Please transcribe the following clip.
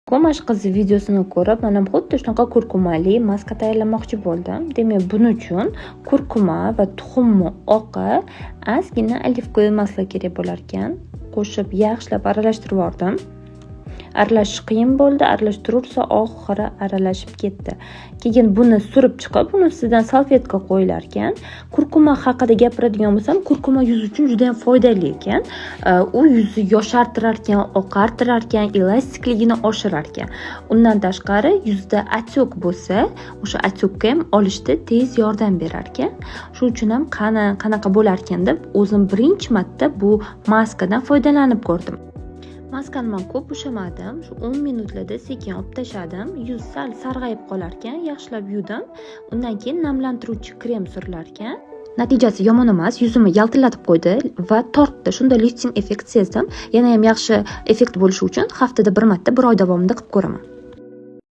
Ko'mash qizi videosini ko'rib, mana xuddi shunaqa kurkumali maska tayyorlamoqchi bo'ldim. Demak, buning uchun kurkuma va tuxumni oqi ozgina olivka quymaslik kerak bo'lar ekan. Qo'shib yaxshilab aralashtirib yubordim. Aralashish qiyin bo'ldi, aralashtirursa oxiri aralashib ketdi. Keyin buni surib chiqib, uni ustidan salfetka qo'yilar ekan. Kurkuma haqida gapiradigan bo'lsam, kurkuma yuz uchun juda ham foydali ekan. U yuzni yoshartirar ekan, oqartirar ekan, elastikligini oshirar ekan. Undan tashqari yuzda atyoq bo'lsa, o'sha atyokka ham olishda tez yordam berar ekan. Shuning uchun ham qanaqa bo'lar ekan deb o'zim birinchi marta bu maskadan foydalanib ko'rdim. Maskani men ko'p ushamadim. Shu 10 minutlarda sekin olib tashladim. Yuz sal sarg'ayib qolar ekan, yaxshilab yuvdim. Undan keyin namlantiruvchi krem surilar ekan. Natijasi yomon emas, yuzimni yaltillatib qo'ydi va tortdi. Shunda lifting effekt sezdim. Yana ham yaxshi effekt bo'lishi uchun haftada bir marta, bir oy davomida qilib ko'raman.